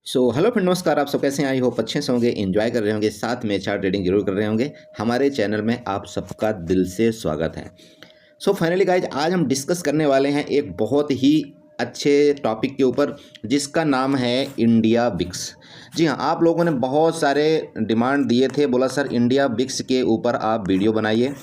Hello friend, नमस्कार। आप सब कैसे हैं? आई होप अच्छे से होंगे, एंजॉय कर रहे होंगे, साथ में चार्ट ट्रेडिंग जरूर कर रहे होंगे। हमारे चैनल में आप सबका दिल से स्वागत है। फाइनली गाइज, आज हम डिस्कस करने वाले हैं एक बहुत ही अच्छे टॉपिक के ऊपर, जिसका नाम है इंडिया बिक्स। जी हाँ, आप लोगों ने बहुत सारे डिमांड दिए थे, बोला सर इंडिया बिक्स के ऊपर आप वीडियो बनाइए।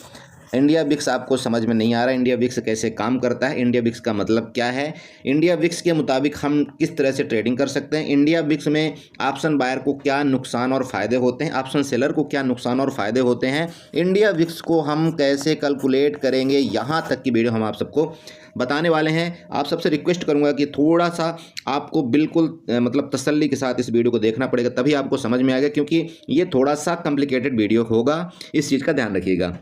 इंडिया बिक्स आपको समझ में नहीं आ रहा, इंडिया बिक्स कैसे काम करता है, इंडिया बिक्स का मतलब क्या है, इंडिया बिक्स के मुताबिक हम किस तरह से ट्रेडिंग कर सकते हैं, इंडिया बिक्स में ऑप्शन बायर को क्या नुकसान और फ़ायदे होते हैं, ऑप्शन सेलर को क्या नुकसान और फ़ायदे होते हैं, इंडिया बिक्स को हम कैसे कैलकुलेट करेंगे, यहाँ तक की वीडियो हम आप सबको बताने वाले हैं। आप सबसे रिक्वेस्ट करूंगा कि थोड़ा सा आपको बिल्कुल मतलब तसल्ली के साथ इस वीडियो को देखना पड़ेगा, तभी आपको समझ में आएगा, क्योंकि ये थोड़ा सा कॉम्प्लिकेटेड वीडियो होगा। इस चीज़ का ध्यान रखिएगा,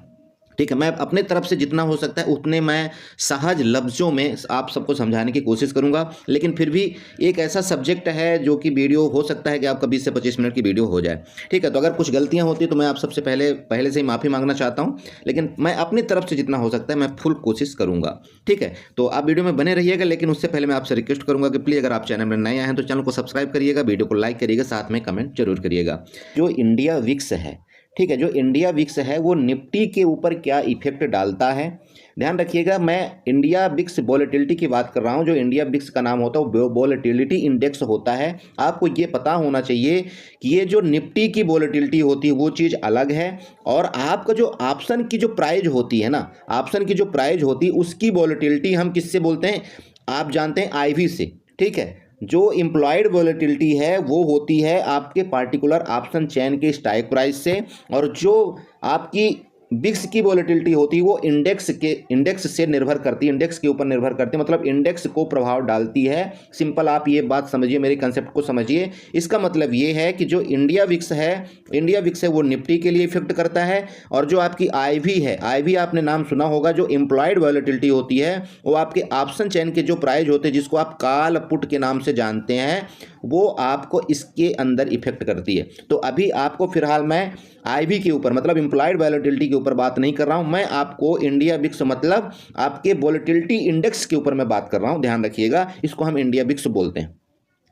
ठीक है। मैं अपने तरफ से जितना हो सकता है उतने मैं सहज लफ्ज़ों में आप सबको समझाने की कोशिश करूंगा, लेकिन फिर भी एक ऐसा सब्जेक्ट है जो कि वीडियो हो सकता है कि आपका 20 से 25 मिनट की वीडियो हो जाए, ठीक है। तो अगर कुछ गलतियां होती तो मैं आप सबसे पहले से ही माफ़ी मांगना चाहता हूं, लेकिन मैं अपनी तरफ से जितना हो सकता है मैं फुल कोशिश करूँगा, ठीक है। तो आप वीडियो में बने रहिएगा, लेकिन उससे पहले मैं आपसे रिक्वेस्ट करूँगा कि प्लीज़ अगर आप चैनल में नए आए हैं तो चैनल को सब्सक्राइब करिएगा, वीडियो को लाइक करिएगा, साथ में कमेंट जरूर करिएगा। जो इंडिया विक्स है, ठीक है, जो इंडिया विक्स है वो निफ्टी के ऊपर क्या इफेक्ट डालता है, ध्यान रखिएगा। मैं इंडिया विक्स वॉलेटिलिटी की बात कर रहा हूं। जो इंडिया विक्स का नाम होता है वो वॉलेटिलिटी इंडेक्स होता है। आपको ये पता होना चाहिए कि ये जो निफ्टी की वॉलेटिलिटी होती है वो चीज़ अलग है, और आपका जो ऑप्शन की जो प्राइस होती है ना, ऑप्शन की जो प्राइस होती है उसकी वॉलेटिलिटी हम किससे बोलते हैं, आप जानते हैं, आईवी से, ठीक है। जो इम्प्लॉयड वॉलेटिलिटी है वो होती है आपके पार्टिकुलर ऑप्शन चेन के स्ट्राइक प्राइस से, और जो आपकी बिक्स की वॉलेटिलिटी होती है वो इंडेक्स से निर्भर करती है, इंडेक्स के ऊपर निर्भर करती है, मतलब इंडेक्स को प्रभाव डालती है। सिंपल आप ये बात समझिए, मेरे कंसेप्ट को समझिए। इसका मतलब ये है कि जो इंडिया विक्स है वो निफ्टी के लिए इफेक्ट करता है, और जो आपकी आईवी है, आईवी आपने नाम सुना होगा, जो इम्प्लॉयड वॉलेटिलिटी होती है वो आपके ऑप्शन चेन के जो प्राइस होते हैं, जिसको आप कॉल पुट के नाम से जानते हैं, वो आपको इसके अंदर इफेक्ट करती है। तो अभी आपको फिलहाल मैं आईवी के ऊपर मतलब इम्प्लॉयड वॉलेटिलिटी के ऊपर बात नहीं कर रहा हूं, मैं आपको इंडिया बिक्स मतलब आपके वॉलेटिलिटी इंडेक्स के ऊपर मैं बात कर रहा हूं। ध्यान रखिएगा, इसको हम इंडिया बिक्स बोलते हैं।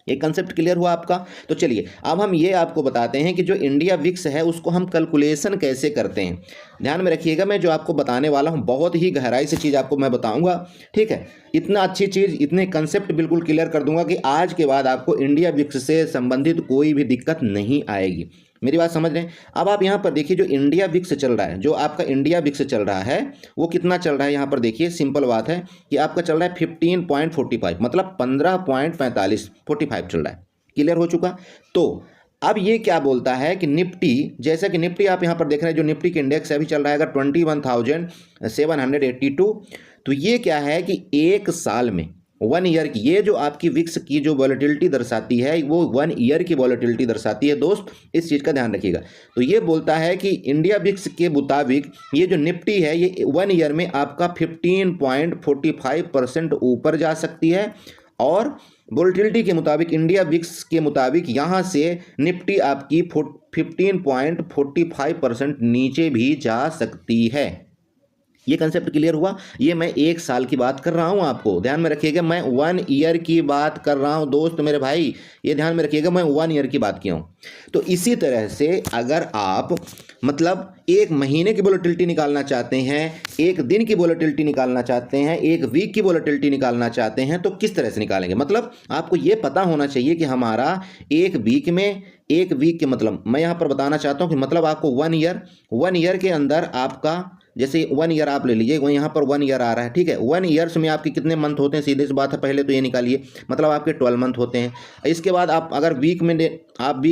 ये कंसेप्ट क्लियर हुआ आपका? तो चलिए अब हम ये आपको बताते हैं कि जो इंडिया विक्स है उसको हम कैलकुलेशन कैसे करते हैं। ध्यान में रखिएगा, मैं जो आपको बताने वाला हूं बहुत ही गहराई से चीज़ आपको मैं बताऊंगा, ठीक है। इतना अच्छी चीज़, इतने कंसेप्ट बिल्कुल क्लियर कर दूंगा कि आज के बाद आपको इंडिया विक्स से संबंधित कोई भी दिक्कत नहीं आएगी। मेरी बात समझ रहे हैं? अब आप यहाँ पर देखिए, जो इंडिया विक्स चल रहा है, जो आपका इंडिया विक्स चल रहा है वो कितना चल रहा है, यहाँ पर देखिए। सिंपल बात है कि आपका चल रहा है 15.45, मतलब 15.45 चल रहा है। क्लियर हो चुका? तो अब ये क्या बोलता है कि निफ्टी, जैसा कि निफ्टी आप यहाँ पर देख रहे हैं, जो निफ्टी के इंडेक्स अभी चल रहा है अगर 21,782, तो ये क्या है कि एक साल में 1 ईयर की, ये जो आपकी विक्स की जो वॉलेटिलिटी दर्शाती है वो 1 ईयर की वॉलेटिलिटी दर्शाती है। दोस्त, इस चीज़ का ध्यान रखिएगा। तो ये बोलता है कि इंडिया विक्स के मुताबिक ये जो निफ्टी है ये 1 ईयर में आपका 15.45% ऊपर जा सकती है, और वोलेटिलिटी के मुताबिक, इंडिया विक्स के मुताबिक, यहाँ से निफ्टी आपकी 15.45% नीचे भी जा सकती है। ये कंसेप्ट क्लियर हुआ? ये मैं एक साल की बात कर रहा हूं, आपको ध्यान में रखिएगा। मैं 1 ईयर की बात कर रहा हूं दोस्त मेरे भाई, ये ध्यान में रखिएगा, मैं 1 ईयर की बात किया हूं। तो इसी तरह से अगर आप मतलब एक महीने की वोलेटिलिटी निकालना चाहते हैं, एक दिन की वोलेटिलिटी निकालना चाहते हैं, एक वीक की वोलेटिलिटी निकालना चाहते हैं, तो किस तरह से निकालेंगे? मतलब आपको ये पता होना चाहिए कि हमारा एक वीक के मतलब मैं यहाँ पर बताना चाहता हूँ कि मतलब आपको 1 ईयर के अंदर आपका, जैसे 1 ईयर आप ले लीजिए, वहीं यहाँ पर 1 ईयर आ रहा है, ठीक है। 1 ईयर्स में आपके कितने मंथ होते हैं, सीधी सी बात है, पहले तो ये निकालिए, मतलब आपके 12 मंथ होते हैं। इसके बाद आप अगर वीक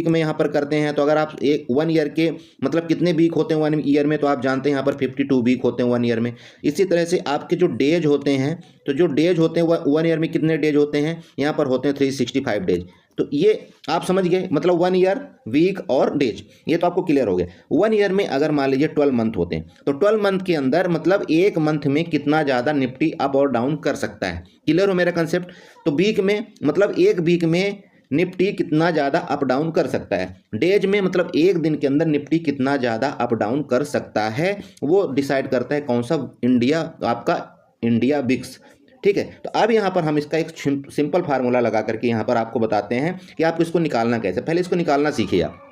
में यहाँ पर करते हैं, तो अगर आप 1 ईयर के मतलब कितने वीक होते हैं 1 ईयर में, तो आप जानते हैं यहाँ पर 52 वीक होते हैं 1 ईयर में। इसी तरह से आपके जो डेज होते हैं, तो जो डेज होते हैं 1 ईयर में कितने डेज होते हैं, यहाँ पर होते हैं 365 डेज। तो ये आप समझ गए, मतलब 1 ईयर, वीक और डेज, ये तो आपको क्लियर हो गया। 1 ईयर में अगर मान लीजिए 12 मंथ होते हैं, तो 12 मंथ के अंदर मतलब एक मंथ में कितना ज़्यादा निफ्टी अप और डाउन कर सकता है। क्लियर हो मेरा कंसेप्ट? तो वीक में मतलब एक वीक में निफ्टी कितना ज़्यादा अप डाउन कर सकता है, डेज में मतलब एक दिन के अंदर निफ्टी कितना ज़्यादा अप डाउन कर सकता है, वो डिसाइड करता है कौन सा, आपका इंडिया विक्स, ठीक है। तो अब यहाँ पर हम इसका एक सिंपल फार्मूला लगा करके यहाँ पर आपको बताते हैं कि आपको इसको निकालना कैसे। पहले इसको निकालना सीखिए आप।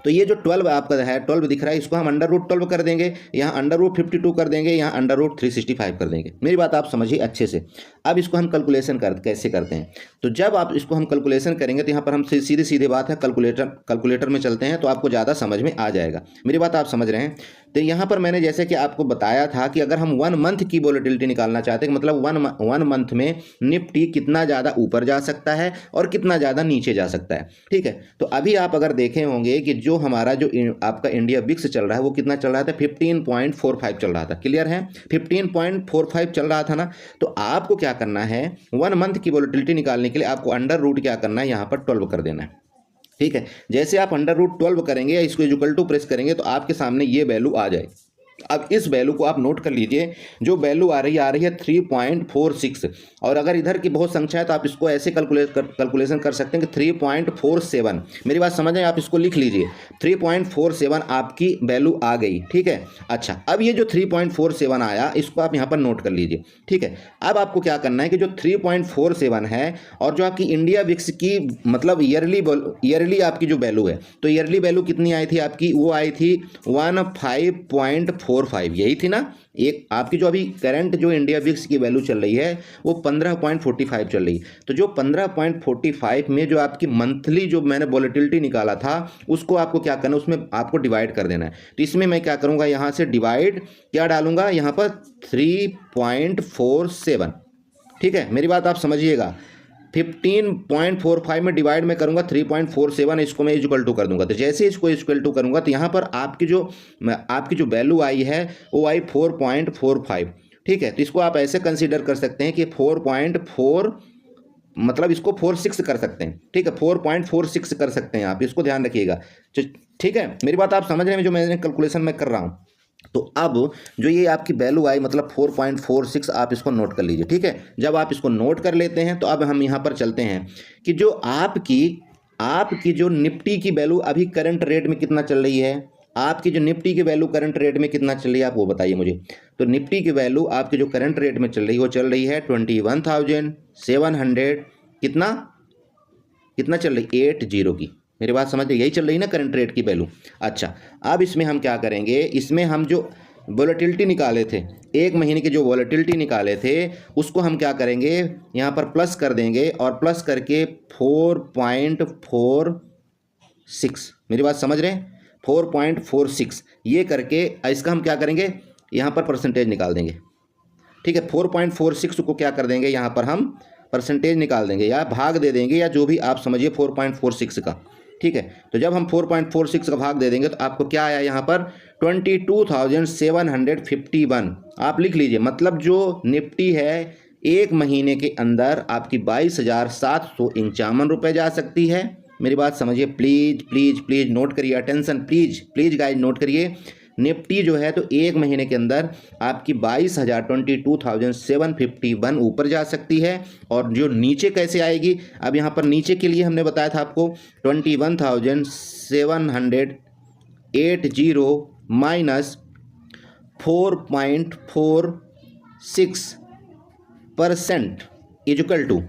तो ये जो 12 आपका है, 12 दिख रहा है, इसको हम √12 कर देंगे, यहाँ √52 कर देंगे, यहाँ √365 कर देंगे। मेरी बात आप समझिए अच्छे से। अब इसको हम कैलकुलेशन कैसे करते हैं। तो जब आप इसको हम कैलकुलेशन करेंगे तो यहाँ पर हम सीधी सीधी बात है, कैलकुलेटर में चलते हैं तो आपको ज़्यादा समझ में आ जाएगा। मेरी बात आप समझ रहे हैं। तो यहाँ पर मैंने जैसे कि आपको बताया था कि अगर हम 1 मंथ की वोलेटिलिटी निकालना चाहते हैं, मतलब वन मंथ में निफ्टी कितना ज़्यादा ऊपर जा सकता है और कितना ज़्यादा नीचे जा सकता है, ठीक है। तो अभी आप अगर देखे होंगे कि जो हमारा जो आपका इंडिया विक्स चल रहा है वो कितना चल रहा था, 15.45 चल रहा था। क्लियर है, 15.45 चल रहा था ना। तो आपको क्या करना है, 1 मंथ की वोलेटिलिटी निकालने के लिए आपको √, क्या करना है, यहाँ पर 12 कर देना है, ठीक है। जैसे आप √12 करेंगे या इसको इक्वल टू प्रेस करेंगे तो आपके सामने ये वैल्यू आ जाएगी। अब इस वैल्यू को आप नोट कर लीजिए, जो वैल्यू आ रही है 3.46, और अगर इधर की बहुत संख्या है तो आप इसको ऐसे कैलकुलेशन कर सकते हैं कि 3.47। मेरी बात समझ आए, आप इसको लिख लीजिए, 3.47 आपकी वैल्यू आ गई, ठीक है। अच्छा, अब ये जो 3.47 आया इसको आप यहाँ पर नोट कर लीजिए, ठीक है। अब आपको क्या करना है कि जो 3.47 है और जो आपकी इंडिया विक्स की मतलब ईयरली आपकी जो वैल्यू है, तो ईयरली वैल्यू कितनी आई थी आपकी, वो आई थी 15.45, यही थी ना। एक आपकी जो अभी करंट जो इंडिया विक्स की वैल्यू चल रही है वो 15.45 चल रही। तो जो 15.45 में जो आपकी मंथली जो मैंने वोलेटिलिटी निकाला था उसको आपको क्या करना है, उसमें आपको डिवाइड कर देना है। तो इसमें मैं क्या करूंगा, यहाँ से डिवाइड क्या डालूंगा, यहाँ पर 3.47, ठीक है। मेरी बात आप समझिएगा, 15.45 में डिवाइड में करूंगा 3.47, इसको मैं इक्वल टू कर दूंगा। तो जैसे इसको इक्वल टू करूंगा तो यहाँ पर आपकी जो वैल्यू आई है वो आई 4.45, ठीक है। तो इसको आप ऐसे कंसीडर कर सकते हैं कि 4.4, मतलब इसको 46 कर सकते हैं, ठीक है, 4.46 कर सकते हैं आप, इसको ध्यान रखिएगा, ठीक है। मेरी बात आप समझ रहे हैं जो मैंने कैलकुलेशन में कर रहा हूँ। तो अब जो ये आपकी वैल्यू आई मतलब 4.46, आप इसको नोट कर लीजिए, ठीक है। जब आप इसको नोट कर लेते हैं तो अब हम यहाँ पर चलते हैं कि जो आपकी जो निफ्टी की वैल्यू अभी करंट रेट में कितना चल रही है, आपकी जो निफ्टी की वैल्यू करंट रेट में कितना चल रही है आप वो बताइए मुझे। तो निफ्टी की वैल्यू आपकी जो करंट रेट में चल रही है वो चल रही है 21,700, कितना चल रही, 80 की। मेरी बात समझ रहे, यही चल रही ना करंट रेट की वैल्यू। अच्छा, अब इसमें हम क्या करेंगे, इसमें हम जो वोलेटिलिटी निकाले थे, एक महीने की जो वोलेटिलिटी निकाले थे उसको हम क्या करेंगे, यहाँ पर प्लस कर देंगे और प्लस करके 4.46, मेरी बात समझ रहे हैं, 4.46 ये करके इसका हम क्या करेंगे, यहाँ पर परसेंटेज निकाल देंगे, ठीक है। 4.46 को क्या कर देंगे, यहाँ पर हम परसेंटेज निकाल देंगे या भाग दे देंगे या जो भी आप समझिए 4.46 का, ठीक है। तो जब हम 4.46 का भाग दे देंगे तो आपको क्या आया, यहाँ पर 22,751 आप लिख लीजिए। मतलब जो निफ्टी है एक महीने के अंदर आपकी 22,751 रुपये जा सकती है। मेरी बात समझिए, प्लीज़ प्लीज़ प्लीज़ नोट करिए, attention please please guys note करिए। निफ्टी जो है तो एक महीने के अंदर आपकी 22,751 ऊपर जा सकती है। और जो नीचे कैसे आएगी, अब यहाँ पर नीचे के लिए हमने बताया था आपको 21,780 माइनस 4.46% इक्वल टू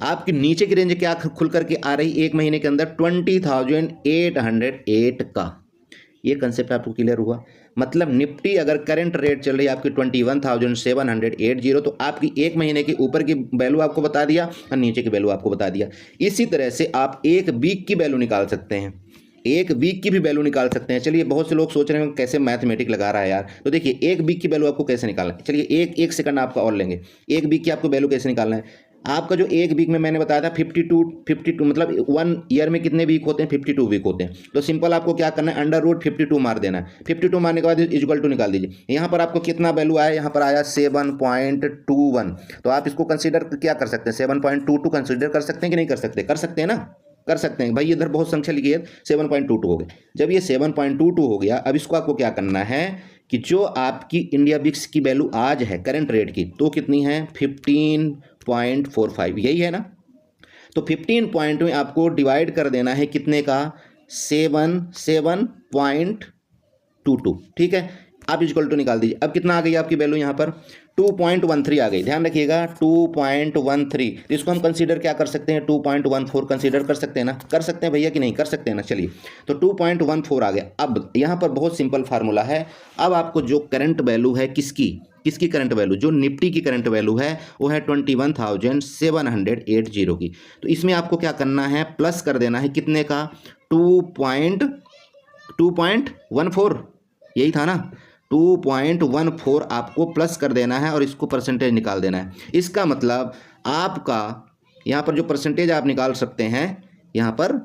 आपकी नीचे की रेंज क्या खुल करके आ रही एक महीने के अंदर 20,808 का। ये कंसेप्ट आपको क्लियर हुआ। मतलब निफ्टी अगर करंट रेट चल रही है आपकी 21,780, तो आपकी एक महीने के ऊपर की वैल्यू आपको बता दिया और नीचे की वैल्यू आपको बता दिया। इसी तरह से आप एक वीक की वैल्यू निकाल सकते हैं, एक वीक की भी वैल्यू निकाल सकते हैं। चलिए, बहुत से लोग सोच रहे हैं कैसे मैथमेटिक लगा रहा है यार, तो देखिए एक वीक की वैल्यू आपको कैसे निकालना है। चलिए एक सेकंड आपका और लेंगे, एक वीक की आपको वैल्यू कैसे निकालना है। आपका जो एक वीक में मैंने बताया था 52 मतलब 1 ईयर में कितने वीक होते हैं, 52 वीक होते हैं। तो सिंपल आपको क्या करना है, √52 मार देना है। 52 मारने के बाद इक्वल टू निकाल दीजिए। यहाँ पर आपको कितना वैल्यू आया, यहाँ पर आया 7.21। तो आप इसको कंसीडर क्या कर सकते हैं, 7.22 कंसीडर कर सकते हैं कि नहीं कर सकते, कर सकते हैं ना, कर सकते हैं भाई। इधर बहुत संख्या लिखी है, 7.22 हो गए। जब ये 7.22 हो गया, अब इसको आपको क्या करना है कि जो आपकी इंडिया विक्स की वैल्यू आज है करंट रेट की, तो कितनी है 15.45, यही है ना। तो 15 पॉइंट में आपको डिवाइड कर देना है कितने का, 7.22, ठीक है। आप इक्वल टू निकाल दीजिए। अब कितना आ गई आपकी वैल्यू यहाँ पर 2.13 आ गई, ध्यान रखिएगा 2.13। तो इसको हम कंसीडर क्या कर सकते हैं, 2.14 कंसीडर कर सकते हैं ना, कर सकते हैं भैया कि नहीं कर सकते हैं ना। चलिए तो 2.14 आ गया। अब यहाँ पर बहुत सिंपल फार्मूला है। अब आपको जो करंट वैल्यू है किसकी करंट वैल्यू, जो निफ्टी की करंट वैल्यू है वो है 21,780 की। तो इसमें आपको क्या करना है, प्लस कर देना है कितने का, 2.14 यही था ना, 2.14 आपको प्लस कर देना है और इसको परसेंटेज निकाल देना है। इसका मतलब आपका यहाँ पर जो परसेंटेज आप निकाल सकते हैं, यहाँ पर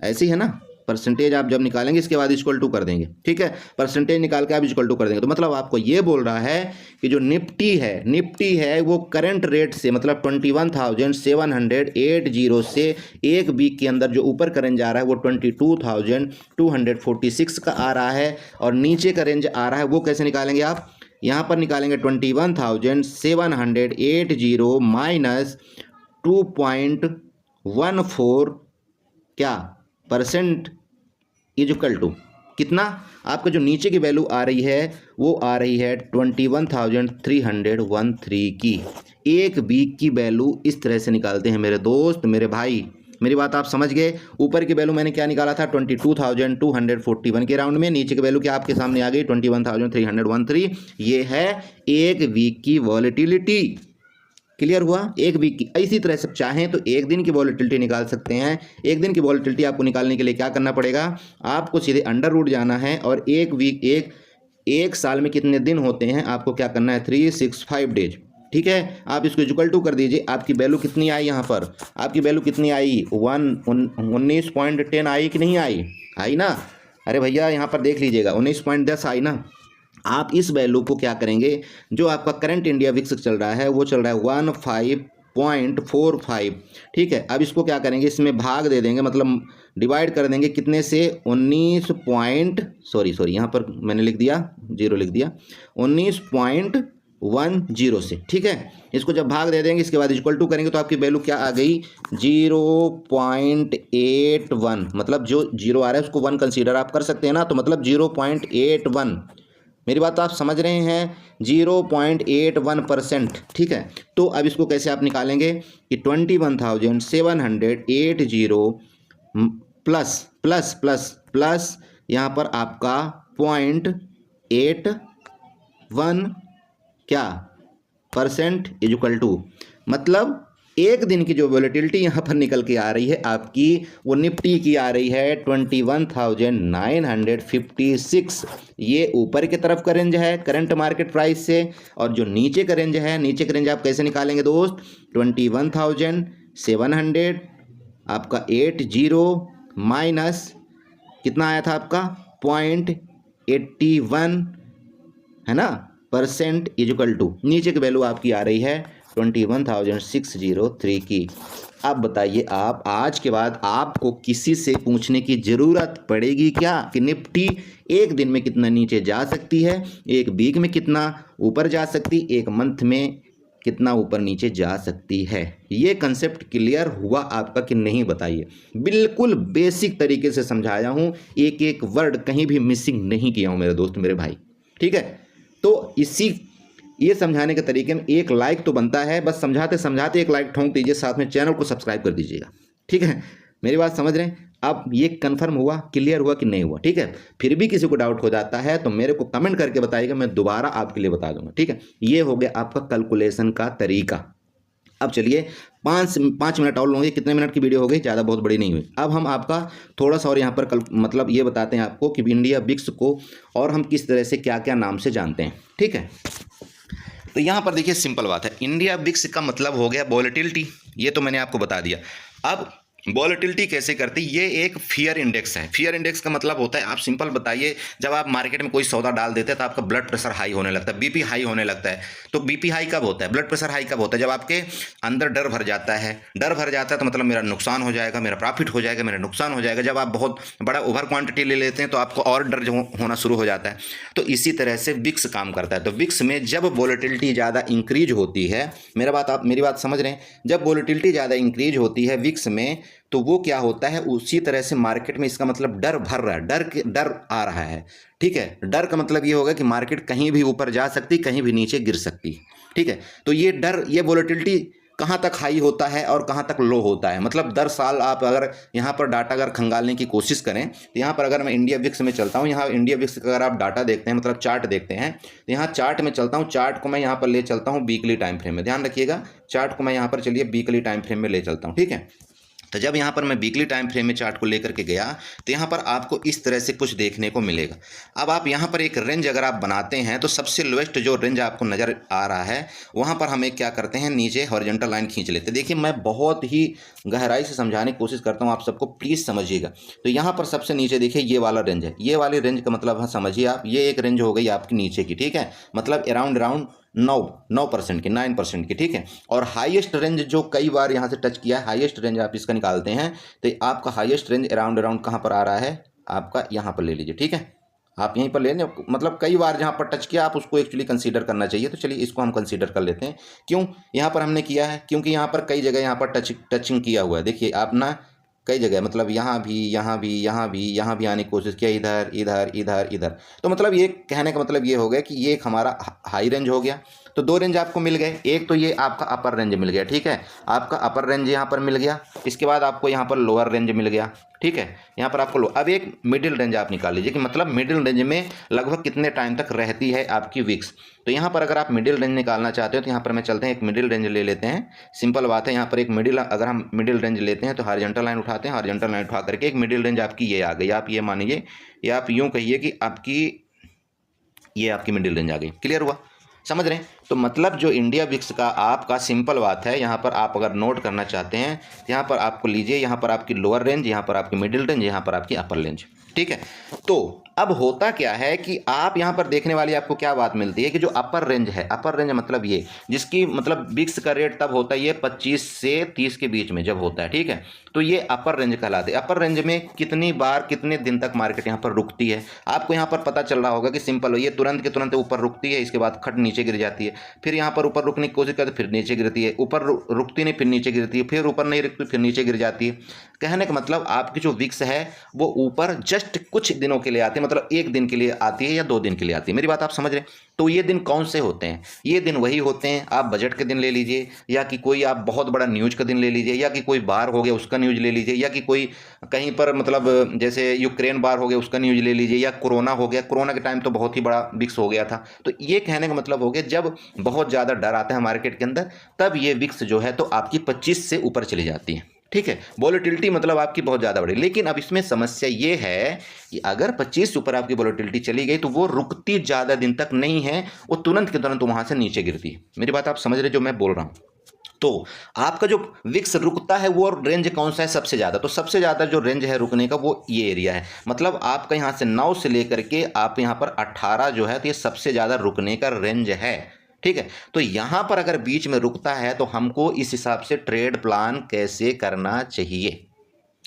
ऐसे ही है ना, परसेंटेज आप जब निकालेंगे इसके बाद इक्वल टू कर देंगे, ठीक है, परसेंटेज निकाल के आप इक्वल टू कर देंगे। तो मतलब आपको ये बोल रहा है कि जो निफ्टी है वो करंट रेट से, मतलब 21,780 से एक वीक के अंदर जो ऊपर का रेंज आ रहा है वो 22,246 का आ रहा है, और नीचे का रेंज आ रहा है वो कैसे निकालेंगे आप, यहाँ पर निकालेंगे 21,780 माइनस 2.14 क्या परसेंट इक्वल टू कितना, आपका जो नीचे की वैल्यू आ रही है वो आ रही है 21,313 की। एक वीक की वैल्यू इस तरह से निकालते हैं मेरे दोस्त, मेरे भाई, मेरी बात आप समझ गए। ऊपर की वैल्यू मैंने क्या निकाला था 22,241 के राउंड में, नीचे की वैल्यू क्या आपके सामने आ गई 21,313। ये है एक वीक की वॉलेटिलिटी। क्लियर हुआ, एक वीक की। इसी तरह से चाहें तो एक दिन की वॉलेटिलिटी निकाल सकते हैं। एक दिन की वॉलेटिलिटी आपको निकालने के लिए क्या करना पड़ेगा, आपको सीधे अंडर रूट जाना है और एक वीक एक साल में कितने दिन होते हैं आपको क्या करना है 365 डेज, ठीक है। आप इसको इक्वल टू कर दीजिए। आपकी वैल्यू कितनी आई, यहाँ पर आपकी वैल्यू कितनी आई 19.10 आई कि नहीं आई, आई ना, अरे भैया यहाँ पर देख लीजिएगा 19.10 आई ना। आप इस वैल्यू को क्या करेंगे, जो आपका करंट इंडिया विक्स चल रहा है वो चल रहा है 15.45, ठीक है। अब इसको क्या करेंगे, इसमें भाग दे देंगे, मतलब डिवाइड कर देंगे कितने से 19 यहाँ पर मैंने लिख दिया 0 लिख दिया 19.10 से, ठीक है। इसको जब भाग दे देंगे इसके बाद इक्वल टू करेंगे तो आपकी वैल्यू क्या आ गई 0.81, मतलब जो 0 आ रहा है उसको 1 कंसीडर आप कर सकते हैं ना, तो मतलब 0.81, मेरी बात तो आप समझ रहे हैं, 0.81%, ठीक है। तो अब इसको कैसे आप निकालेंगे कि 21,780 प्लस प्लस प्लस प्लस यहाँ पर आपका 0.81 क्या परसेंट इक्वल टू, मतलब एक दिन की जो वॉलेटिलिटी यहाँ पर निकल के आ रही है आपकी, वो निफ्टी की आ रही है 21,956। ये ऊपर की तरफ का रेंज है करंट मार्केट प्राइस से, और जो नीचे का रेंज है, नीचे का रेंज आप कैसे निकालेंगे दोस्त, 21,700 आपका 80 माइनस कितना आया था आपका 0.81 है ना परसेंट इक्वल टू, नीचे की वैल्यू आपकी आ रही है 21,603 की। अब बताइए, आप आज के बाद आपको किसी से पूछने की ज़रूरत पड़ेगी क्या कि निफ्टी एक दिन में कितना नीचे जा सकती है, एक वीक में कितना ऊपर जा सकती, एक मंथ में कितना ऊपर नीचे जा सकती है। ये कंसेप्ट क्लियर हुआ आपका कि नहीं, बताइए। बिल्कुल बेसिक तरीके से समझाया हूँ, एक एक वर्ड कहीं भी मिसिंग नहीं किया हूँ मेरे दोस्त मेरे भाई, ठीक है। तो ये समझाने के तरीके में एक लाइक तो बनता है, बस समझाते समझाते एक लाइक ठोंक दीजिए, साथ में चैनल को सब्सक्राइब कर दीजिएगा, ठीक है। मेरी बात समझ रहे हैं। अब ये कंफर्म हुआ, क्लियर हुआ कि नहीं हुआ, ठीक है। फिर भी किसी को डाउट हो जाता है तो मेरे को कमेंट करके बताइएगा, मैं दोबारा आपके लिए बता दूंगा, ठीक है। ये हो गया आपका कैलकुलेशन का तरीका। अब चलिए 5 मिनट और लोगे, कितने मिनट की वीडियो हो गई, ज़्यादा बहुत बड़ी नहीं हुई। अब हम आपका थोड़ा सा और यहाँ पर मतलब ये बताते हैं आपको कि इंडिया विक्स को और हम किस तरह से क्या क्या नाम से जानते हैं, ठीक है। तो यहाँ पर देखिए सिंपल बात है, इंडिया विक्स का मतलब हो गया वॉलेटिलिटी, ये तो मैंने आपको बता दिया। अब वॉलेटिलिटी कैसे करती, ये एक फियर इंडेक्स है। फियर इंडेक्स का मतलब होता है, आप सिंपल बताइए, जब आप मार्केट में कोई सौदा डाल देते हैं तो आपका ब्लड प्रेशर हाई होने लगता है, बीपी हाई होने लगता है। तो बीपी हाई कब होता है, ब्लड प्रेशर हाई कब होता है, जब आपके अंदर डर भर जाता है। डर भर जाता है तो मतलब मेरा नुकसान हो जाएगा, मेरा प्रॉफिट हो जाएगा, मेरा नुकसान हो जाएगा। जब आप बहुत बड़ा ओवर क्वांटिटी ले लेते हैं तो आपको और डर होना शुरू हो जाता है। तो इसी तरह से विक्स काम करता है। तो विक्स में जब वॉलेटिलिटी ज़्यादा इंक्रीज होती है, मेरी बात समझ रहे हैं, जब वॉलेटिलिटी ज़्यादा इंक्रीज होती है विक्स में तो वो क्या होता है, उसी तरह से मार्केट में इसका मतलब डर भर रहा है, डर आ रहा है। ठीक है, डर का मतलब ये होगा कि मार्केट कहीं भी ऊपर जा सकती, कहीं भी नीचे गिर सकती। ठीक है, तो ये डर, ये वोलेटिलिटी कहाँ तक हाई होता है और कहाँ तक लो होता है, मतलब दर साल आप अगर यहाँ पर डाटा अगर खंगालने की कोशिश करें तो यहाँ पर अगर मैं इंडिया विक्स में चलता हूँ, यहाँ इंडिया विक्स का अगर आप डाटा देखते हैं, मतलब चार्ट देखते हैं, तो यहाँ चार्ट में चलता हूँ, चार्ट को मैं यहाँ पर ले चलता हूँ वीकली टाइम फ्रेम में। ध्यान रखिएगा, चार्ट को मैं यहाँ पर चलिए वीकली टाइम फ्रेम में ले चलता हूँ। ठीक है, तो जब यहाँ पर मैं वीकली टाइम फ्रेम में चार्ट को लेकर के गया तो यहाँ पर आपको इस तरह से कुछ देखने को मिलेगा। अब आप यहाँ पर एक रेंज अगर आप बनाते हैं तो सबसे लोएस्ट जो रेंज आपको नज़र आ रहा है वहाँ पर हम एक क्या करते हैं, नीचे हॉरिजॉन्टल लाइन खींच लेते हैं। देखिए, मैं बहुत ही गहराई से समझाने की कोशिश करता हूँ आप सबको, प्लीज़ समझिएगा। तो यहाँ पर सबसे नीचे देखिए ये वाला रेंज है, ये वाली रेंज का मतलब है, समझिए आप, ये एक रेंज हो गई आपकी नीचे की। ठीक है, मतलब अराउंड 9% की, 9% की। ठीक है, और हाईएस्ट रेंज जो कई बार यहाँ से टच किया है, हाईएस्ट रेंज आप इसका निकालते हैं तो आपका हाईएस्ट रेंज अराउंड कहाँ पर आ रहा है, आपका यहाँ पर ले लीजिए। ठीक है, आप यहीं पर ले लें, मतलब कई बार जहाँ पर टच किया आप उसको एक्चुअली कंसीडर करना चाहिए। तो चलिए इसको हम कंसीडर कर लेते हैं। क्यों यहाँ पर हमने किया है, क्योंकि यहाँ पर कई जगह यहाँ पर टचिंग किया हुआ है। देखिए आप ना, कई जगह, मतलब यहाँ भी आने की कोशिश किया, इधर। तो मतलब ये कहने का मतलब ये हो गया कि ये एक हमारा हाई रेंज हो गया। तो दो रेंज आपको मिल गए, एक तो ये आपका अपर रेंज मिल गया। ठीक है, आपका अपर रेंज यहाँ पर मिल गया, इसके बाद आपको यहाँ पर लोअर रेंज मिल गया। ठीक है, यहाँ पर आपको अब एक मिडिल रेंज आप निकाल लीजिए कि मतलब मिडिल रेंज में लगभग कितने टाइम तक रहती है आपकी विक्स। तो यहाँ पर अगर आप मिडिल रेंज निकालना चाहते हो तो यहाँ पर मैं चलते हैं, एक मिडिल रेंज ले लेते हैं। सिंपल बात है, यहाँ पर एक मिडिल, अगर हम मिडिल रेंज लेते हैं तो हॉरिजॉन्टल लाइन उठाते हैं, हॉरिजॉन्टल लाइन उठा करके एक मिडिल रेंज आपकी ये आ गई। आप ये मानिए या आप यूँ कहिए कि आपकी ये आपकी मिडिल रेंज आ गई। क्लियर हुआ, समझ रहे हैं? तो मतलब जो इंडिया विक्स का आपका सिंपल बात है, यहाँ पर आप अगर नोट करना चाहते हैं यहाँ पर आपको लीजिए, यहाँ पर आपकी लोअर रेंज, यहाँ पर आपकी मिडिल रेंज, यहाँ पर आपकी अपर रेंज। ठीक है, तो अब होता क्या है कि आप यहाँ पर देखने वाली आपको क्या बात मिलती है कि जो अपर रेंज है, अपर रेंज मतलब ये जिसकी मतलब विक्स का रेट तब होता है ये 25 से 30 के बीच में जब होता है। ठीक है, तो ये अपर रेंज कहलाते हैं। अपर रेंज में कितनी बार कितने दिन तक मार्केट यहाँ पर रुकती है, आपको यहाँ पर पता चल रहा होगा कि सिंपल ये तुरंत के तुरंत ऊपर रुकती है, इसके बाद खट नीचे गिर जाती है, फिर यहाँ पर ऊपर रुकने की कोशिश करते फिर नीचे गिरती है, ऊपर रुकती नहीं फिर नीचे गिरती है, फिर ऊपर नहीं रुकती फिर नीचे गिर जाती है। कहने का मतलब आपकी जो विक्स है वो ऊपर जस्ट कुछ दिनों के लिए आती है, मतलब एक दिन के लिए आती है या 2 दिन के लिए आती है। मेरी बात आप समझ रहे हैं? तो ये दिन कौन से होते हैं? ये दिन वही होते हैं, आप बजट के दिन ले लीजिए, या कि कोई आप बहुत बड़ा न्यूज का दिन ले लीजिए, या कि कोई बार हो गया उसका न्यूज ले लीजिए, या कि कोई कहीं पर मतलब जैसे यूक्रेन बार हो गया उसका न्यूज ले लीजिए, या कोरोना हो गया, कोरोना के टाइम तो बहुत ही बड़ा विक्स हो गया था। तो ये कहने का मतलब हो गया जब बहुत ज़्यादा डर आता है मार्केट के अंदर तब ये विक्स जो है तो आपकी 25 से ऊपर चली जाती है। ठीक है, वोलेटिलिटी मतलब आपकी बहुत ज़्यादा बढ़ी। लेकिन अब इसमें समस्या ये है कि अगर 25 से ऊपर आपकी वोलेटिलिटी चली गई तो वो रुकती ज़्यादा दिन तक नहीं है, वो तुरंत के तुरंत वहाँ से नीचे गिरती है। मेरी बात आप समझ रहे जो मैं बोल रहा हूँ? तो आपका जो विक्स रुकता है वो रेंज कौन सा है सबसे ज़्यादा? तो सबसे ज़्यादा जो रेंज है रुकने का वो ये एरिया है, मतलब आपका यहाँ से 9 से लेकर के आप यहाँ पर 18 जो है तो ये सबसे ज़्यादा रुकने का रेंज है। ठीक है, तो यहाँ पर अगर बीच में रुकता है तो हमको इस हिसाब से ट्रेड प्लान कैसे करना चाहिए।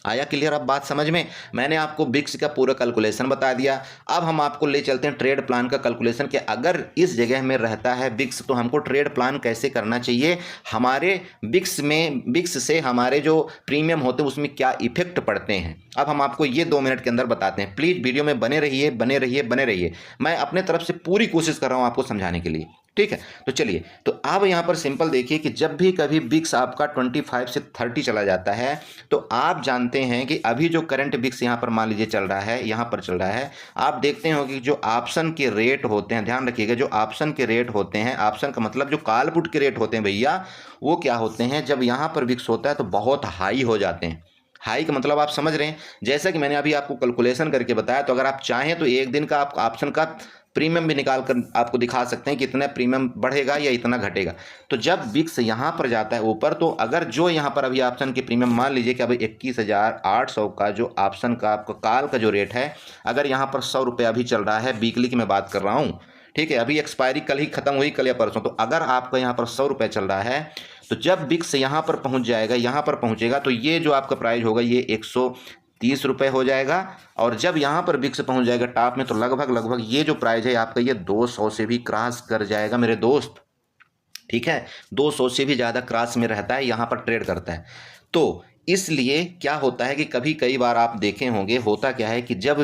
आया क्लियर अब बात समझ में? मैंने आपको विक्स का पूरा कैलकुलेशन बता दिया। अब हम आपको ले चलते हैं ट्रेड प्लान का कैलकुलेशन कि अगर इस जगह में रहता है विक्स तो हमको ट्रेड प्लान कैसे करना चाहिए, हमारे विक्स से हमारे जो प्रीमियम होते हैं उसमें क्या इफेक्ट पड़ते हैं। अब हम आपको ये 2 मिनट के अंदर बताते हैं। प्लीज़ वीडियो में बने रहिए। मैं अपने तरफ से पूरी कोशिश कर रहा हूँ आपको समझाने के लिए। ठीक है, तो चलिए, तो अब यहाँ पर सिंपल देखिए कि जब भी कभी विक्स आपका 25 से 30 चला जाता है तो आप जानते हैं कि अभी जो करंट विक्स यहाँ पर मान लीजिए चल रहा है, यहाँ पर चल रहा है, आप देखते हो कि जो ऑप्शन के रेट होते हैं, ध्यान रखिएगा, जो ऑप्शन के रेट होते हैं, ऑप्शन का मतलब जो कॉल पुट के रेट होते हैं भैया, वो क्या होते हैं जब यहाँ पर विक्स होता है तो बहुत हाई हो जाते हैं। हाई का मतलब आप समझ रहे हैं, जैसा कि मैंने अभी आपको कैलकुलेशन करके बताया। तो अगर आप चाहें तो एक दिन का आप ऑप्शन का प्रीमियम भी निकाल कर आपको दिखा सकते हैं कि इतना प्रीमियम बढ़ेगा या इतना घटेगा। तो जब विक्स यहाँ पर जाता है ऊपर, तो अगर जो यहाँ पर अभी ऑप्शन के प्रीमियम मान लीजिए कि अभी 21,800 का जो ऑप्शन का आपका कॉल का जो रेट है, अगर यहाँ पर 100 रुपये अभी चल रहा है, वीकली की मैं बात कर रहा हूँ। ठीक है, अभी एक्सपायरी कल ही खत्म हुई, कल या परसों। तो अगर आपका यहाँ पर 100 रुपये चल रहा है तो जब विक्स यहाँ पर पहुँच जाएगा, यहाँ पर पहुँचेगा, तो ये जो आपका प्राइस होगा ये 130 रुपये हो जाएगा। और जब यहाँ पर विक्स पहुँच जाएगा टॉप में तो लगभग ये जो प्राइस है आपका ये 200 से भी क्रॉस कर जाएगा मेरे दोस्त। ठीक है, 200 से भी ज़्यादा क्रॉस में रहता है, यहाँ पर ट्रेड करता है। तो इसलिए क्या होता है कि कई बार आप देखे होंगे, होता क्या है कि जब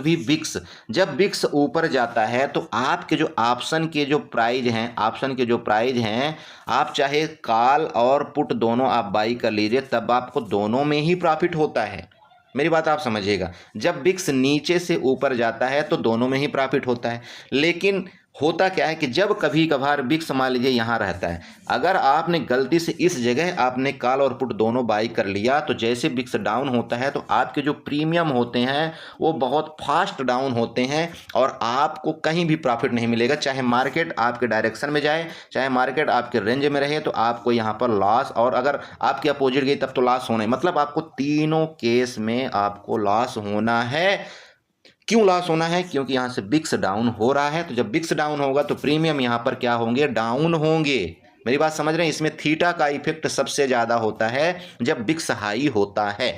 विक्स ऊपर जाता है तो आपके जो ऑप्शन के जो प्राइज हैं, आप चाहे कॉल और पुट दोनों आप बाई कर लीजिए, तब आपको दोनों में ही प्रॉफिट होता है। मेरी बात आप समझिएगा, जब विक्स नीचे से ऊपर जाता है तो दोनों में ही प्रॉफिट होता है। लेकिन होता क्या है कि जब कभी कभार विक्स मान लीजिए यहाँ रहता है, अगर आपने गलती से इस जगह आपने कॉल और पुट दोनों बाई कर लिया, तो जैसे विक्स डाउन होता है तो आपके जो प्रीमियम होते हैं वो बहुत फास्ट डाउन होते हैं और आपको कहीं भी प्रॉफिट नहीं मिलेगा। चाहे मार्केट आपके डायरेक्शन में जाए, चाहे मार्केट आपके रेंज में रहे, तो आपको यहाँ पर लॉस, और अगर आपके अपोजिट गई तब तो लॉस होना है। मतलब आपको तीनों केस में आपको लॉस होना है। क्यों लॉस होना है? क्योंकि यहाँ से बिक्स डाउन हो रहा है। तो जब बिक्स डाउन होगा तो प्रीमियम यहाँ पर क्या होंगे? डाउन होंगे। मेरी बात समझ रहे हैं? इसमें थीटा का इफेक्ट सबसे ज़्यादा होता है जब बिक्स हाई होता है।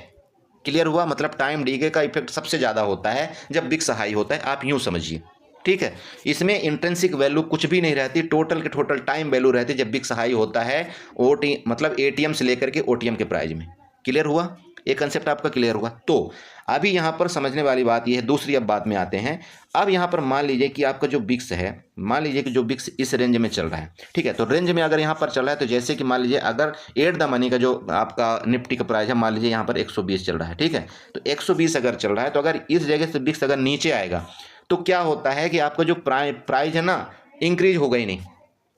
क्लियर हुआ? मतलब टाइम डीके का इफेक्ट सबसे ज़्यादा होता है जब बिक्स हाई होता है, आप यूँ समझिए। ठीक है, इसमें इंट्रिंसिक वैल्यू कुछ भी नहीं रहती, टोटल के टोटल टाइम वैल्यू रहती है जब बिक्स हाई होता है, मतलब एटीएम से लेकर के ओटीएम के प्राइस में। क्लियर हुआ? एक कंसेप्ट आपका क्लियर हुआ। तो अभी यहाँ पर समझने वाली बात यह है, दूसरी अब बात में आते हैं। अब यहाँ पर मान लीजिए कि आपका जो बिक्स है, मान लीजिए कि जो बिक्स इस रेंज में चल रहा है, ठीक है, तो रेंज में अगर यहाँ पर चल रहा है, तो जैसे कि मान लीजिए अगर एट द मनी का जो आपका निफ्टी का प्राइस है, मान लीजिए यहाँ पर 120 चल रहा है, ठीक है, तो 120 अगर चल रहा है, तो अगर इस जगह से बिक्स अगर नीचे आएगा तो क्या होता है कि आपका जो प्राइस है ना, इंक्रीज होगा ही नहीं।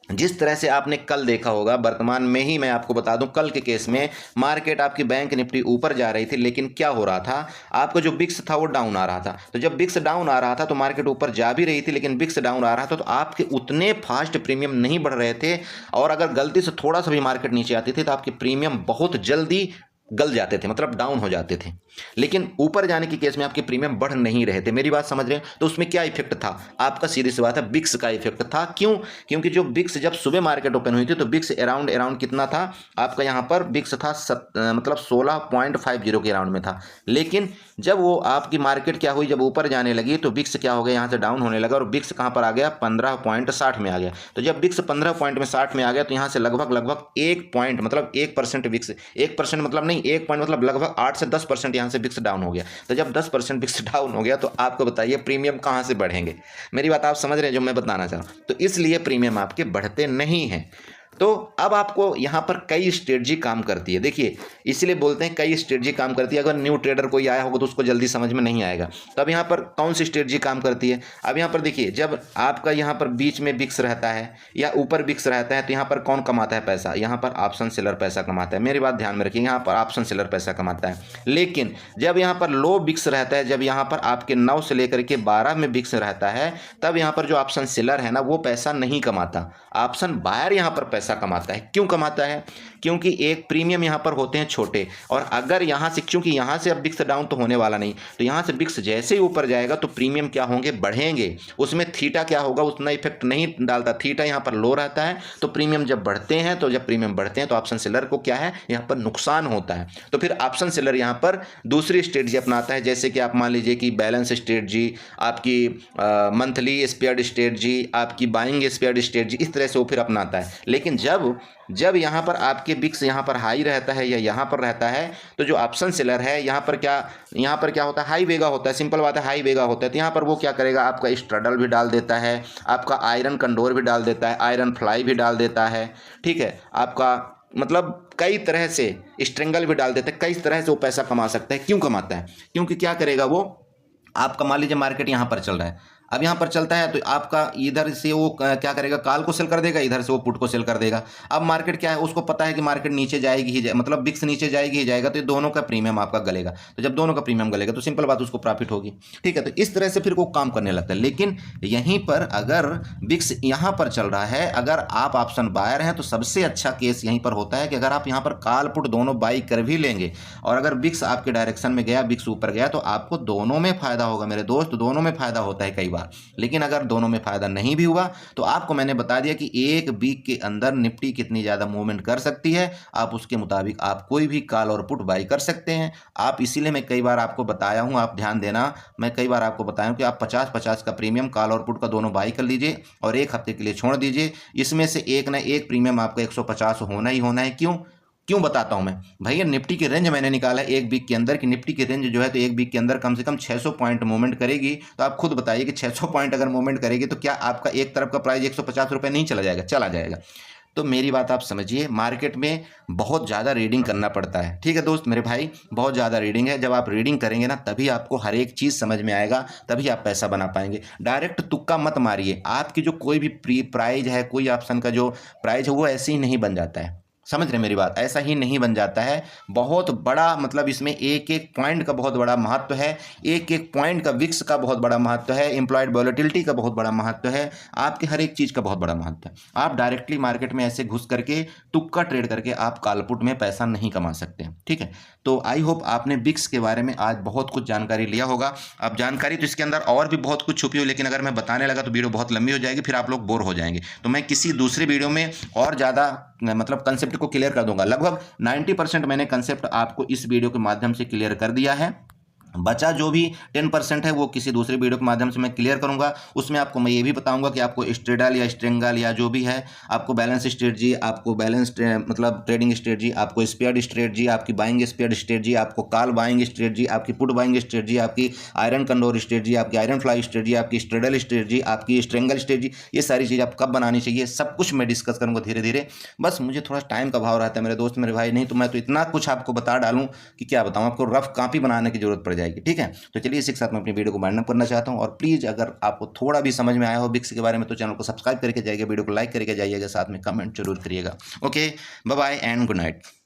जिस तरह से आपने कल देखा होगा, वर्तमान में ही मैं आपको बता दूं, कल के केस में मार्केट आपकी बैंक निफ्टी ऊपर जा रही थी, लेकिन क्या हो रहा था, आपका जो बिक्स था वो डाउन आ रहा था। तो जब बिक्स डाउन आ रहा था तो मार्केट ऊपर जा भी रही थी, लेकिन बिक्स डाउन आ रहा था, तो आपके उतने फास्ट प्रीमियम नहीं बढ़ रहे थे। और अगर गलती से थोड़ा सा भी मार्केट नीचे आती थी तो आपके प्रीमियम बहुत जल्दी गल जाते थे, मतलब डाउन हो जाते थे। लेकिन ऊपर जाने के केस में आपके प्रीमियम बढ़ नहीं रहे थे। मेरी बात समझ रहे हैं? तो उसमें क्या इफेक्ट था आपका? सीधी सी बात है, बिक्स का इफेक्ट था। क्यों? क्योंकि जो बिक्स जब सुबह मार्केट ओपन हुई थी तो बिक्स अराउंड कितना था आपका? यहाँ पर बिक्स था मतलब 16.50 के अराउंड में था। लेकिन जब वो आपकी मार्केट क्या हुई, जब ऊपर जाने लगी तो बिक्स क्या हो गया, यहाँ से डाउन होने लगा और बिक्स कहाँ पर आ गया? 15.60 में आ गया। तो जब बिक्स 15.60 में आ गया तो यहाँ से लगभग 1 पॉइंट, मतलब 1% बिक्स, 1% मतलब नहीं, 1 पॉइंट मतलब लगभग 8 से 10% यहाँ से बिक्स डाउन हो गया। तो जब 10% बिक्स डाउन हो गया तो आपको बताइए प्रीमियम कहाँ से बढ़ेंगे? मेरी बात आप समझ रहे हैं जो मैं बताना चाह रहा हूँ? तो इसलिए प्रीमियम आपके बढ़ते नहीं हैं। तो अब आपको यहाँ पर कई स्ट्रेटजी काम करती है। देखिए, इसलिए बोलते हैं कई स्ट्रेटजी काम करती है। अगर न्यू ट्रेडर कोई आया होगा तो उसको जल्दी समझ में नहीं आएगा। तो अब यहाँ पर कौन सी स्ट्रेटजी काम करती है? अब यहाँ पर देखिए, जब आपका यहाँ पर बीच में बिक्स रहता है या ऊपर बिक्स रहता है तो यहाँ पर कौन कमाता है पैसा? यहाँ पर ऑप्शन सेलर पैसा कमाता है। मेरी बात ध्यान में रखिए, यहाँ पर ऑप्शन सेलर पैसा कमाता है। लेकिन जब यहाँ पर लो बिक्स रहता है, जब यहाँ पर आपके 9 से लेकर के 12 में बिक्स रहता है, तब यहाँ पर जो ऑप्शन सेलर है ना, वो पैसा नहीं कमाता। ऑप्शन बायर यहाँ पर पैसा कमाता है। क्यों कमाता है? क्योंकि एक प्रीमियम यहाँ पर होते हैं छोटे, और अगर यहाँ से, क्योंकि यहाँ से अब बिक्स डाउन तो होने वाला नहीं, तो यहाँ से बिक्स जैसे ही ऊपर जाएगा तो प्रीमियम क्या होंगे? बढ़ेंगे। उसमें थीटा क्या होगा? उतना इफेक्ट नहीं डालता। थीटा यहाँ पर लो रहता है, तो प्रीमियम जब बढ़ते हैं, तो जब प्रीमियम बढ़ते हैं तो ऑप्शन सेलर को क्या है? यहाँ पर नुकसान होता है। तो फिर ऑप्शन सेलर यहाँ पर दूसरी स्ट्रेटजी अपनाता है, जैसे कि आप मान लीजिए कि बैलेंस स्ट्रेटजी, आपकी मंथली स्पेयर्ड स्ट्रेटजी, आपकी बाइंग स्पेयर्ड स्ट्रेटजी, इस तरह से वो फिर अपनाता है। लेकिन जब यहाँ पर आपके बिक्स यहाँ पर हाई रहता है या यहाँ पर रहता है, तो जो ऑप्शन सेलर है यहाँ पर क्या होता है? हाई वेगा होता है। सिंपल बात है, हाई वेगा होता है। तो यहाँ पर वो क्या करेगा? आपका स्ट्रडल भी डाल देता है, आपका आयरन कंडोर भी डाल देता है, आयरन फ्लाई भी डाल देता है, ठीक है, आपका मतलब कई तरह से स्ट्रेंगल भी डाल देता है। कई तरह से वो पैसा कमा सकता है। क्यों कमाता है? क्योंकि क्या करेगा वो, आपका मान लीजिए मार्केट यहाँ पर चल रहा है, अब यहाँ पर चलता है तो आपका इधर से वो क्या करेगा? कॉल को सेल कर देगा, इधर से वो पुट को सेल कर देगा। अब मार्केट क्या है, उसको पता है कि मार्केट नीचे जाएगी ही मतलब बिक्स नीचे जाएगी ही जाएगा, तो ये दोनों का प्रीमियम आपका गलेगा। तो जब दोनों का प्रीमियम गलेगा तो सिंपल बात, उसको प्रॉफिट होगी। ठीक है, तो इस तरह से फिर वो काम करने लगता है। लेकिन यहीं पर अगर बिक्स यहाँ पर चल रहा है, अगर आप ऑप्शन बायर हैं, तो सबसे अच्छा केस यहीं पर होता है कि अगर आप यहाँ पर कॉल पुट दोनों बाई कर भी लेंगे और अगर बिक्स आपके डायरेक्शन में गया, बिक्स ऊपर गया, तो आपको दोनों में फायदा होगा मेरे दोस्त, दोनों में फायदा होता है कई बार। लेकिन अगर दोनों में फायदा नहीं भी हुआ तो आपको मैंने बता दिया कि एक वीक के अंदर निफ्टी कितनी ज्यादा मूवमेंट कर सकती है, आप उसके मुताबिक आप कोई भी कॉल और पुट बाई कर सकते हैं। आप इसीलिए मैं कई बार आपको बताया हूं, आप ध्यान देना, मैं कई बार आपको बताया हूं कि आप 50-50 का प्रीमियम कॉल और पुट का दोनों बाई कर लीजिए और एक हफ्ते के लिए छोड़ दीजिए। इसमें से एक ना एक प्रीमियम आपका 150 होना ही होना है। क्यों? क्यों बताता हूं मैं भैया, निफ्टी की रेंज मैंने निकाला है एक वीक के अंदर कि निफ्टी की रेंज जो है तो एक वीक के अंदर कम से कम 600 पॉइंट मूवमेंट करेगी। तो आप खुद बताइए कि 600 पॉइंट अगर मूवमेंट करेगी तो क्या आपका एक तरफ का प्राइस 150 रुपये नहीं चला जाएगा? चला जाएगा। तो मेरी बात आप समझिए, मार्केट में बहुत ज़्यादा रीडिंग करना पड़ता है। ठीक है दोस्त मेरे भाई, बहुत ज़्यादा रीडिंग है। जब आप रीडिंग करेंगे ना तभी आपको हर एक चीज़ समझ में आएगा, तभी आप पैसा बना पाएंगे। डायरेक्ट तुक्का मत मारिए। आपकी जो कोई भी प्राइज है, कोई ऑप्शन का जो प्राइज है वो ऐसे ही नहीं बन जाता है। समझ रहे मेरी बात? ऐसा ही नहीं बन जाता है। बहुत बड़ा मतलब इसमें एक एक पॉइंट का बहुत बड़ा महत्व है। एक एक पॉइंट का विक्स का बहुत बड़ा महत्व है। एम्प्लॉयड वॉलेटिलिटी का बहुत बड़ा महत्व है। आपके हर एक चीज़ का बहुत बड़ा महत्व है। आप डायरेक्टली मार्केट में ऐसे घुस करके तुक्का ट्रेड करके आप कालपुट में पैसा नहीं कमा सकते हैं। ठीक है, तो आई होप आपने विक्स के बारे में आज बहुत कुछ जानकारी लिया होगा। अब जानकारी तो इसके अंदर और भी बहुत कुछ छुपी हो, लेकिन अगर मैं बताने लगा तो वीडियो बहुत लंबी हो जाएगी, फिर आप लोग बोर हो जाएंगे। तो मैं किसी दूसरे वीडियो में और ज़्यादा मतलब कंसेप्ट को क्लियर कर दूंगा। लगभग 90% मैंने कंसेप्ट आपको इस वीडियो के माध्यम से क्लियर कर दिया है। बचा जो भी 10% है वो किसी दूसरे वीडियो के माध्यम से मैं क्लियर करूंगा। उसमें आपको मैं ये भी बताऊंगा कि आपको स्ट्रेडल या स्ट्रेंगल या जो भी है, आपको बैलेंस स्ट्रेटजी, आपको बैलेंस मतलब ट्रेडिंग स्ट्रेटजी, आपको स्पेयर्ड स्ट्रेटजी, आपकी बाइंग स्पेयर्ड स्ट्रेटजी, आपको कॉल बाइंग स्ट्रेटजी, आपकी पुट बाइंग स्ट्रेटजी, आपकी आयरन कंडोर स्ट्रेटजी, आपकी आयरन फ्लाई स्ट्रेटजी, आपकी स्ट्रेडल स्ट्रेटजी, आपकी स्ट्रेंगल स्ट्रेटजी, ये सारी चीज़ आप कब बनानी चाहिए सब कुछ मैं डिस्कस करूंगा धीरे धीरे। बस मुझे थोड़ा टाइम का भाव रहता है मेरे दोस्त मेरे भाई, नहीं तो मैं तो इतना कुछ आपको बता डालूं कि क्या बताऊं, आपको रफ कॉपी बनाने की जरूरत पड़ जाएगी। ठीक है, तो चलिए इसी के साथ मैं अपनी वीडियो को वाइंड अप करना चाहता हूं। और प्लीज़ अगर आपको थोड़ा भी समझ में आया हो विक्स के बारे में तो चैनल को सब्सक्राइब करके जाइएगा, वीडियो को लाइक करके जाइएगा, साथ में कमेंट जरूर करिएगा। Okay, bye bye and good night.